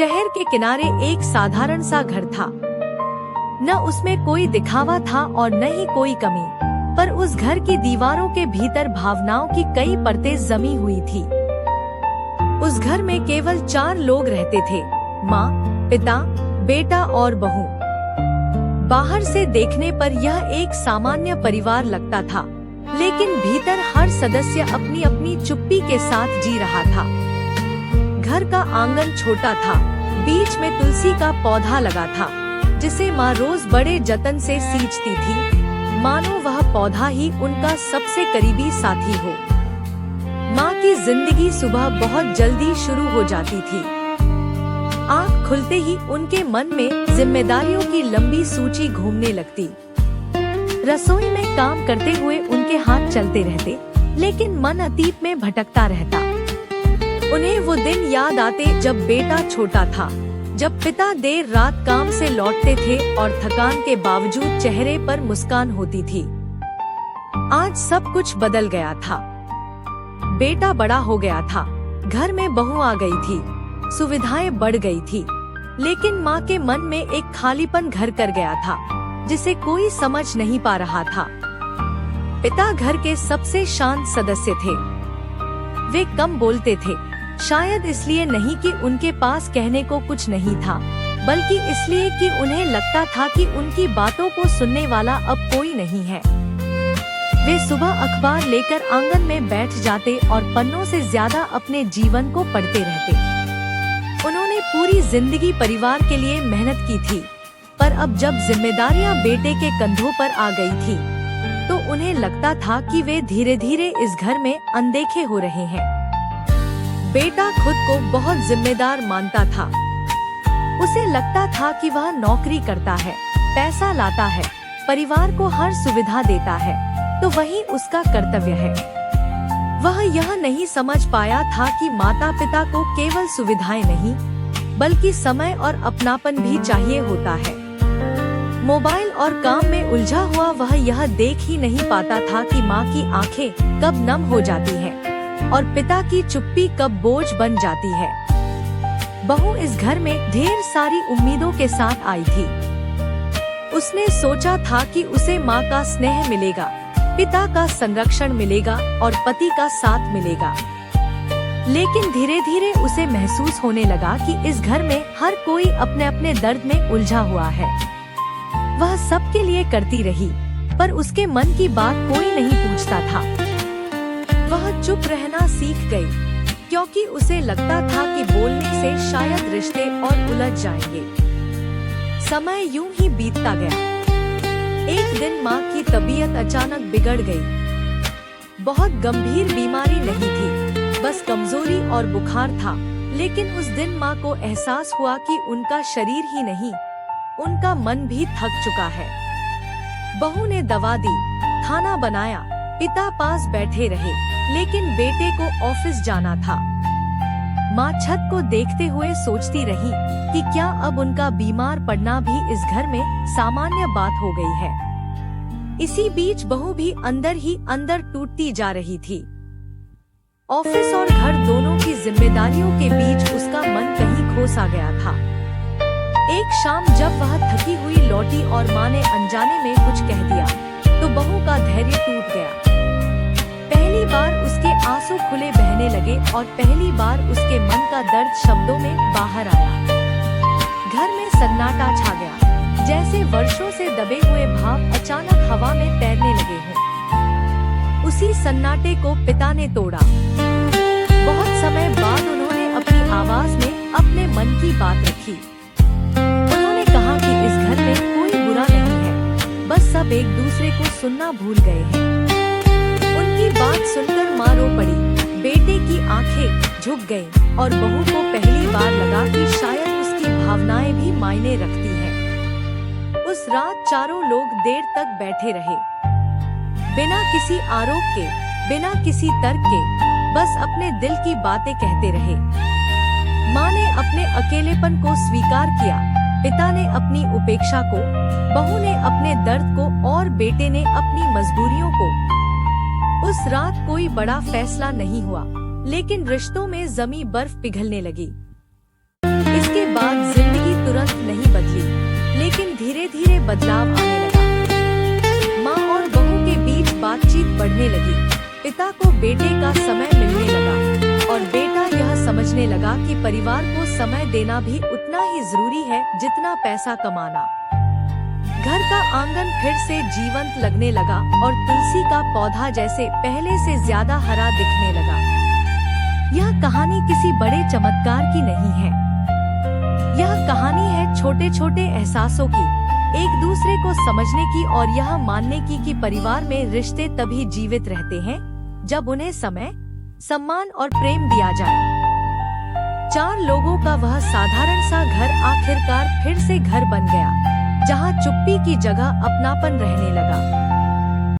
शहर के किनारे एक साधारण सा घर था। न उसमें कोई दिखावा था और न ही कोई कमी, पर उस घर की दीवारों के भीतर भावनाओं की कई परतें जमी हुई थी। उस घर में केवल 4 लोग रहते थे, माँ, पिता, बेटा और बहू। बाहर से देखने पर यह एक सामान्य परिवार लगता था, लेकिन भीतर हर सदस्य अपनी अपनी चुप्पी के साथ जी रहा था। घर का आंगन छोटा था, बीच में तुलसी का पौधा लगा था, जिसे माँ रोज बड़े जतन से सींचती थी, मानो वह पौधा ही उनका सबसे करीबी साथी हो। माँ की जिंदगी सुबह बहुत जल्दी शुरू हो जाती थी। आँख खुलते ही उनके मन में जिम्मेदारियों की लंबी सूची घूमने लगती। रसोई में काम करते हुए उनके हाथ चलते रहते, लेकिन मन अतीत में भटकता रहता। उन्हें वो दिन याद आते जब बेटा छोटा था, जब पिता देर रात काम से लौटते थे और थकान के बावजूद चेहरे पर मुस्कान होती थी। आज सब कुछ बदल गया था। बेटा बड़ा हो गया था, घर में बहू आ गई थी, सुविधाएं बढ़ गई थी, लेकिन माँ के मन में एक खालीपन घर कर गया था, जिसे कोई समझ नहीं पा रहा था। पिता घर के सबसे शांत सदस्य थे। वे कम बोलते थे, शायद इसलिए नहीं कि उनके पास कहने को कुछ नहीं था, बल्कि इसलिए कि उन्हें लगता था कि उनकी बातों को सुनने वाला अब कोई नहीं है। वे सुबह अखबार लेकर आंगन में बैठ जाते और पन्नों से ज्यादा अपने जीवन को पढ़ते रहते। उन्होंने पूरी जिंदगी परिवार के लिए मेहनत की थी, पर अब जब जिम्मेदारियां बेटे के कंधों पर आ गई थी, तो उन्हें लगता था कि वे धीरे धीरे इस घर में अनदेखे हो रहे हैं। बेटा खुद को बहुत जिम्मेदार मानता था। उसे लगता था कि वह नौकरी करता है, पैसा लाता है, परिवार को हर सुविधा देता है, तो वही उसका कर्तव्य है। वह यह नहीं समझ पाया था कि माता पिता को केवल सुविधाएं नहीं, बल्कि समय और अपनापन भी चाहिए होता है। मोबाइल और काम में उलझा हुआ वह यह देख ही नहीं पाता था कि माँ की आंखें कब नम हो जाती हैं और पिता की चुप्पी कब बोझ बन जाती है। बहू इस घर में ढेर सारी उम्मीदों के साथ आई थी। उसने सोचा था कि उसे माँ का स्नेह मिलेगा, पिता का संरक्षण मिलेगा और पति का साथ मिलेगा। लेकिन धीरे धीरे उसे महसूस होने लगा कि इस घर में हर कोई अपने अपने दर्द में उलझा हुआ है। वह सबके लिए करती रही, पर उसके मन की बात कोई नहीं पूछता था। वह चुप रहना सीख गई, क्योंकि उसे लगता था कि बोलने से शायद रिश्ते और उलझ जाएंगे। समय यूं ही बीतता गया। एक दिन माँ की तबीयत अचानक बिगड़ गई। बहुत गंभीर बीमारी नहीं थी, बस कमजोरी और बुखार था। लेकिन उस दिन माँ को एहसास हुआ कि उनका शरीर ही नहीं, उनका मन भी थक चुका है। बहू ने दवा दी, खाना बनाया, पिता पास बैठे रहे, लेकिन बेटे को ऑफिस जाना था। माँ छत को देखते हुए सोचती रही कि क्या अब उनका बीमार पड़ना भी इस घर में सामान्य बात हो गई है। इसी बीच बहू भी अंदर ही अंदर टूटती जा रही थी। ऑफिस और घर दोनों की जिम्मेदारियों के बीच उसका मन कहीं खो सा गया था। एक शाम जब वह थकी हुई लौटी और माँ ने अनजाने में कुछ कह दिया, तो बहू का धैर्य टूट गया। पहली बार उसके आंसू खुले बहने लगे और पहली बार उसके मन का दर्द शब्दों में बाहर आया। घर में सन्नाटा छा गया, जैसे वर्षों से दबे हुए भाव अचानक हवा में तैरने लगे हों। उसी सन्नाटे को पिता ने तोड़ा। बहुत समय बाद उन्होंने अपनी आवाज में अपने मन की बात रखी। उन्होंने कहा कि इस घर में कोई बुरा नहीं है, बस सब एक दूसरे को सुनना भूल गए हैं। उनकी बात सुनकर माँ रो पड़ी। बेटे की आंखें झुक गईं और बहू को पहली बार लगा कि शायद उसकी भावनाएं भी मायने रखती हैं। उस रात चारों लोग देर तक बैठे रहे, बिना किसी आरोप के, बिना किसी तर्क के, बस अपने दिल की बातें कहते रहे। माँ ने अपने अकेलेपन को स्वीकार किया, पिता ने अपनी उपेक्षा को, बहू ने अपने दर्द को और बेटे ने अपनी मजबूरियों को। उस रात कोई बड़ा फैसला नहीं हुआ, लेकिन रिश्तों में जमी बर्फ पिघलने लगी। इसके बदलाव आने लगा। माँ और बहू के बीच बातचीत बढ़ने लगी। पिता को बेटे का समय मिलने लगा और बेटा यह समझने लगा कि परिवार को समय देना भी उतना ही जरूरी है जितना पैसा कमाना। घर का आंगन फिर से जीवंत लगने लगा और तुलसी का पौधा जैसे पहले से ज्यादा हरा दिखने लगा। यह कहानी किसी बड़े चमत्कार की नहीं है। यह कहानी है छोटे छोटे एहसासों की, एक दूसरे को समझने की और यह मानने की कि परिवार में रिश्ते तभी जीवित रहते हैं जब उन्हें समय, सम्मान और प्रेम दिया जाए। 4 लोगों का वह साधारण सा घर आखिरकार फिर से घर बन गया, जहाँ चुप्पी की जगह अपनापन रहने लगा।